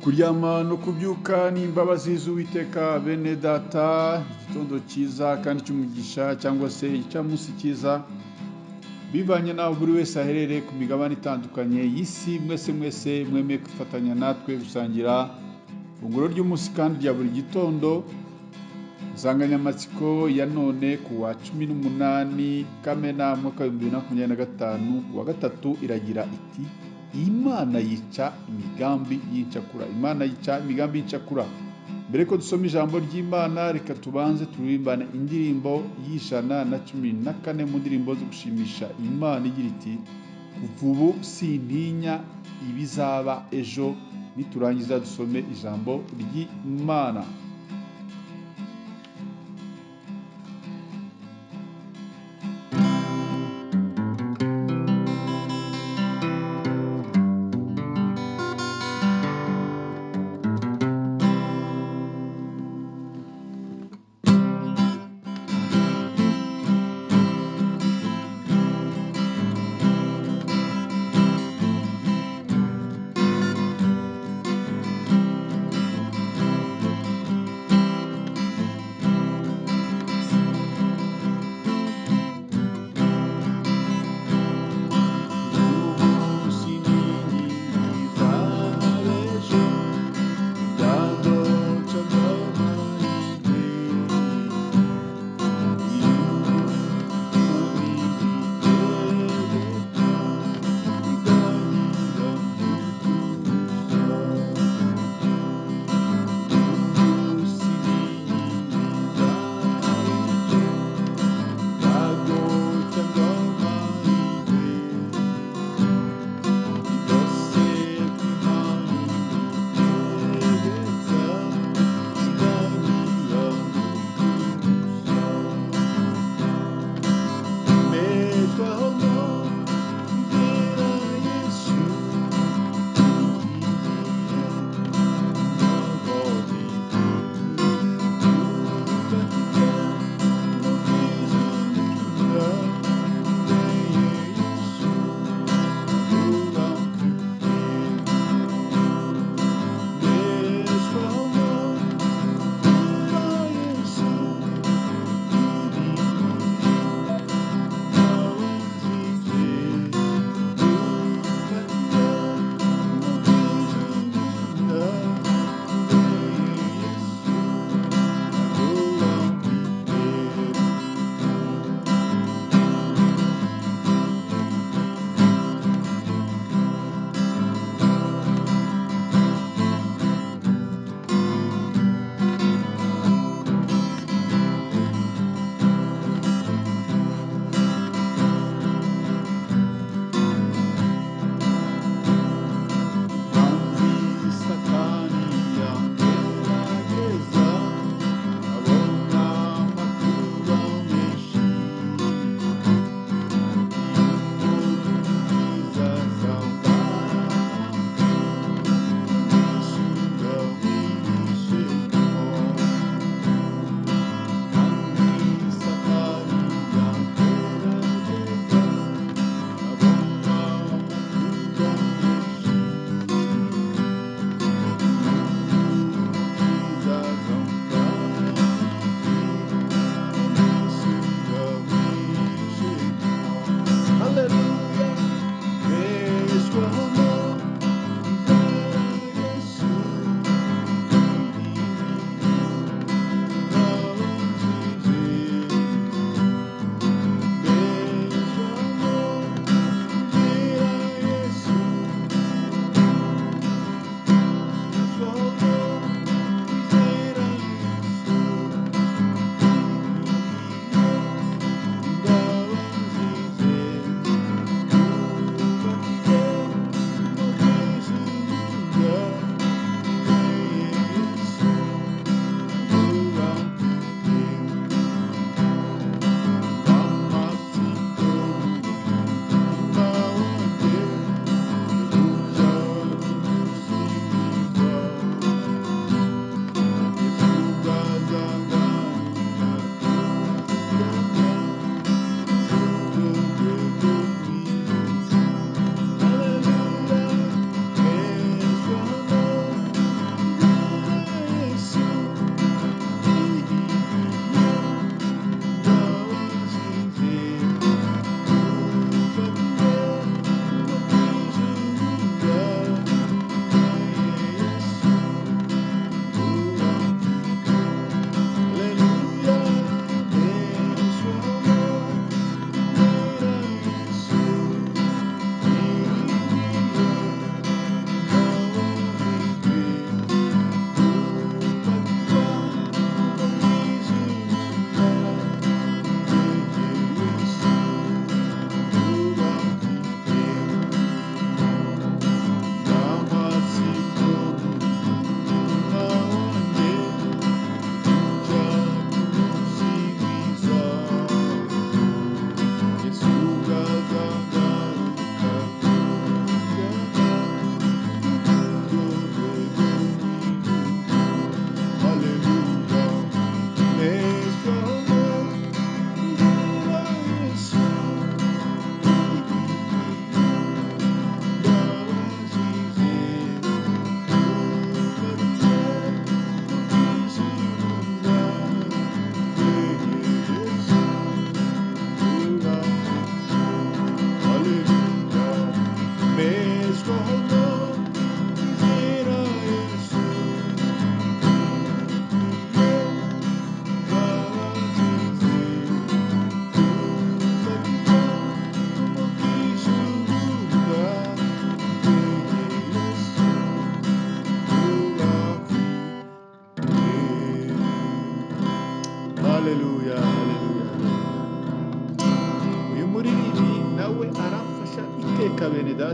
Kuryama no kubyuka ni imbabazi z'Uwiteka bene data, igitondo cyiza kandi cy'umugisha cyangwa se icyamunsi cyiza, bivanye naho buri wese aherereye ku migabane itandukanye y'isi. Mwese mwemeye kwifatanya natwe gusangira ifunguro ry'umunsi kandi rya buri gitondo. Insanganyamatsiko ya none ku wa 18 Kamena mwaka wa 2025 wa gatatu iragira iti Imana yica imigambi y'incakura. Imana yica imigambi y'incakura. Mbere ko dusoma ijambo ry'Imana, reka tubanze turimbane indirimbo y'114 mu ndirimbo zo gushimisha Imana igira iti kuva ubu sintinya ibizaba ejo. Niturangiza dusome ijambo ry'Imana.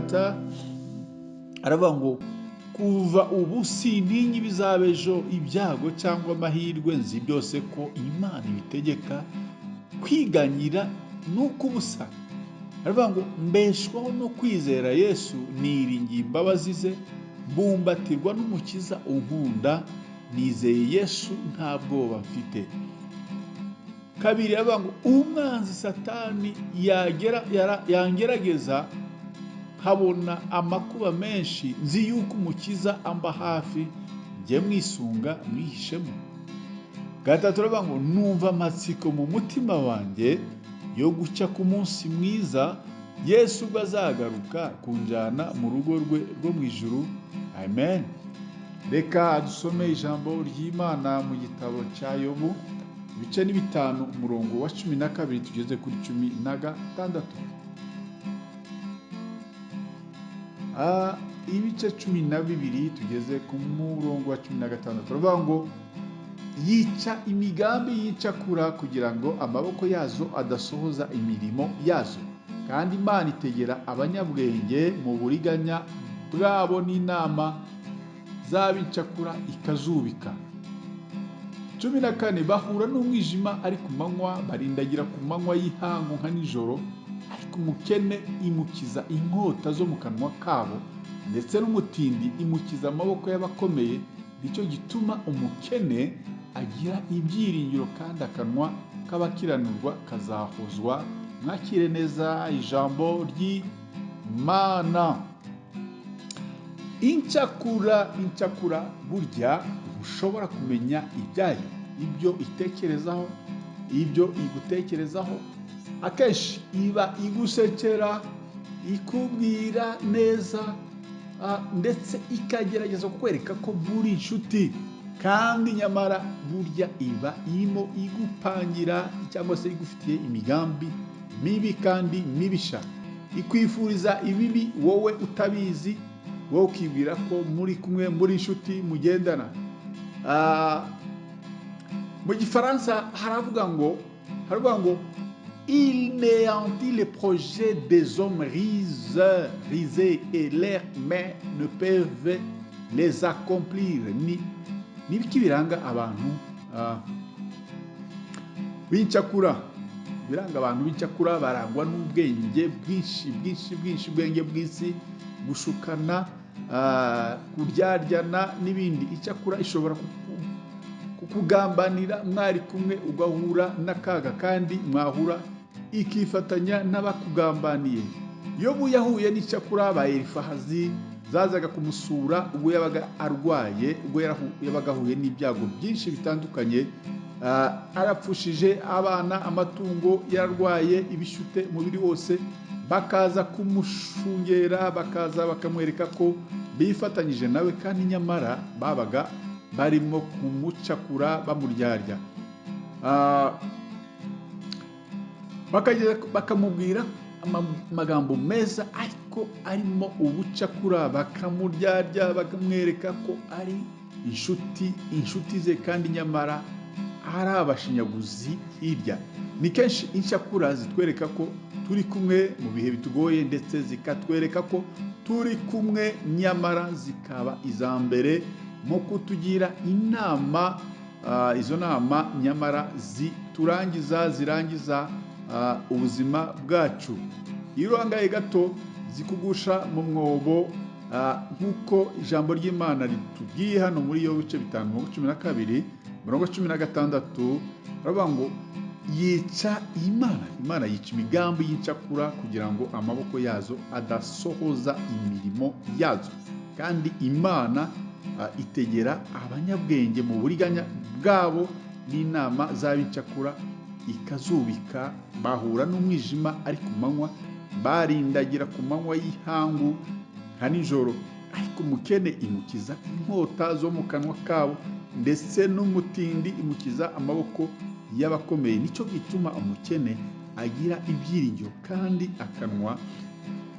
data aravuga ngo kuva ubu sintinya ibizaba ejo, ibyago cyangwa amahirwe, nzi byose ko Imana ibitegeka, kwiganyira nuko ubusa. Aravuga ngo mbeshwaho no kwizera Yesu, niringiye imbabazi ze, mbumbatirwa n'umukiza unkunda, nizeye Yesu nta bwoba mfite. Kabiri aravuga ngo umwanzi Satani yangerageza nkabona amakuba menshi, nzi yuko umukiza amba hafi, njye mwisunga mwihishemo. Gatatu aravuga ngo numva amatsiko mu mutima wanjye yo gucya ku munsi mwiza, Yesu ubwo azagaruka kunjyana mu rugo rwe rwo mu ijuru. Amen. Reka dusome ijambo ry'Imana mu gitabo cya Yobu, ibice ni 5 umurongo wa 12 tugeze kuri 16. Ibice 12 tugeze ku murongo wa 16. Turavuga ngo yica imigambi y'icakura kugira ngo amaboko yazo adasohoza imirimo yazo, kandi Imana itegera abanyabwenge mu buriganya bwabo, n'inama z'abicakura ikazubika. 14 bahura n'umwijima ari ku manywa, barindagira ku manywa y'ihangu nka nijoro, ariko umukene imukiza inkota zo mu kanwa kabo, ndetse n'umutindi imukiza amaboko y'abakomeye. Nicyo gituma umukene agira ibyiringiro, kandi akanwa k'abakiranurwa kazahozwa. Mwakire neza ijambo ry'Imana. Incakura burya ntushobora kumenya ibyayo, ibyo itekerezaho, ibyo igutekerezaho. Akenshi iba igusekera, ikubwira neza, ndetse ikagerageza kukwereka ko muri inshuti, kandi nyamara burya iba irimo igupangira cyangwa se igufitiye imigambi mibi kandi mibisha. Ikwifuriza ibibi wowe utabizi, wowe ukibwira ko muri kumwe, muri inshuti, mugendana. Mu Gifaransa haravuga ngo il néantit les projets des hommes risés, et leurs mains ne peuvent les accomplir. Nibiki biranga abantu b'incakura. Biranga abantu b'incakura barangwa n'ubwenge bwinshi, ubwenge bw'isi, gushukana, kuryaryana n'ibindi. Icyakura ishobora kukugambanira mwari kumwe, ugahura n'akaga, kandi mwahura ikifatanya n'abakugambaniye. Yobu yahuye n'icyakura ba Elifahazi zazaga kumusura ubwo yabaga arwaye, ubwo yabaga ahuye n'ibyago byinshi bitandukanye. Arapfushije abana, amatungo yararwaye, ibishute umubiri wose, bakaza kumushungera, bakaza bakamwereka ko bifatanyije nawe, kandi nyamara babaga barimo kumucakura, bamuryarya. Bakamubwira amagambo meza, ariko arimo ubucakura, bakamuryarya, bakamwereka ko ari inshuti ze, kandi nyamara ari abashinyaguzi hirya. Ni kenshi incakura zitwereka ko turi kumwe mu bihe bitugoye, ndetse zikatwereka ko turi kumwe, nyamara zikaba iza mbere mu kutugira inama. Izo nama nyamara zirangiza ubuzima bwacu. Iyo urangaye gato zikugusha mu mwobo, nk'uko ijambo ry'Imana ritubwiye hano muri yo bice 5:12 umurongo 16. Baravuga ngo yica Imana yica imigambi y'incakura kugira ngo amaboko yazo adasohoza imirimo yazo, kandi Imana itegera abanyabwenge mu buriganya bwabo, n'inama z'ab'incakura ikazubika. Bahura n'umwijima ari ku manywa, barindagira ku manywa y'ihangu nka nijoro, ariko umukene imukiza inkota zo mu kanwa kabo, ndetse n'umutindi imukiza amaboko y'abakomeye. Nicyo gituma umukene agira ibyiringiro, kandi akanwa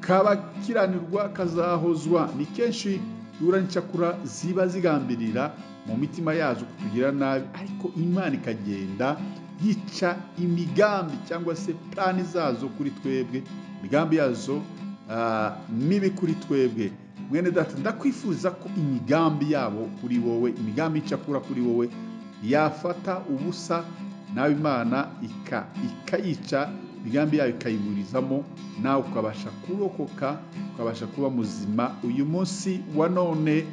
k'abakiranirwa kazahozwa. Ni kenshi incakura ziba zigambirira mu mitima yazo kutugira nabi, ariko Imana ikagenda yica imigambi cyangwa se plani zazo kuri twebwe. Imigambi yazo mibi kuri twebwe. Mwene data, ndakwifuza ko imigambi yabo kuri wowe, imigambi icakura kuri wowe yafata ubusa, nawe Imana ikayica, imigambi yayo ikayiburizamo, nawe ukabasha kurokoka, ukabasha kuba muzima uyu munsi wa none.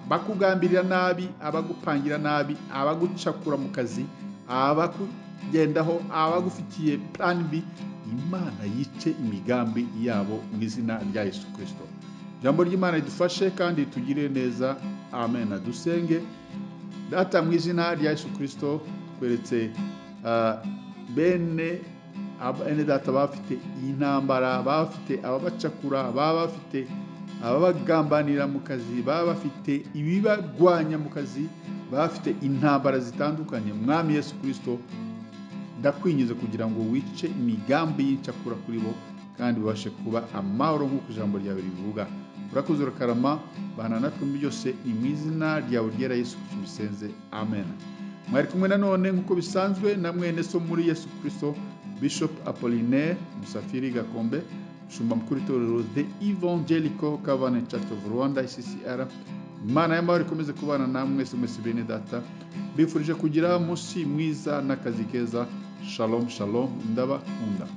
Bakugambirira nabi, abagupangira nabi, abagucakura mu kazi, abakugendaho, abagufitiye plan B, Imana yice imigambi yabo mu izina rya Yesu Kristo. Ijambo ry'Imana ridufashe kandi tugire neza. Amen. Dusenge. Data, mu izina rya Yesu Kristo, tweretse bene data bafite intambara, bafite ababacakura, bafite ababagambanira mu kazi, bafite ibibagwanya mu kazi, bafite intambara zitandukanye. Mwami Yesu Kristo, ndakwinjiza kugira ngo wice imigambi y'icakura kuri bo kandi babashe kuba amahoro nk'uko ijambo ryawe rivuga. Urakoze urakarama, bana natwe muri byose, ni mu izina ryawe ryera Yesu Kristo bisenze. Amen. Mwari kumwe nanone nk'uko bisanzwe na mwene so muri Yesu Kristo, Bishop Apollinaire M.Gakombe, Shumba mukuru itorero The Evangelical Covenant Church of Rwanda ICCR. Imana y'amahoro ikomeze kubana namwe mwese bene data. Bifurije kugira umunsi mwiza n'akazi keza. Shalom shalom, ndabakunda.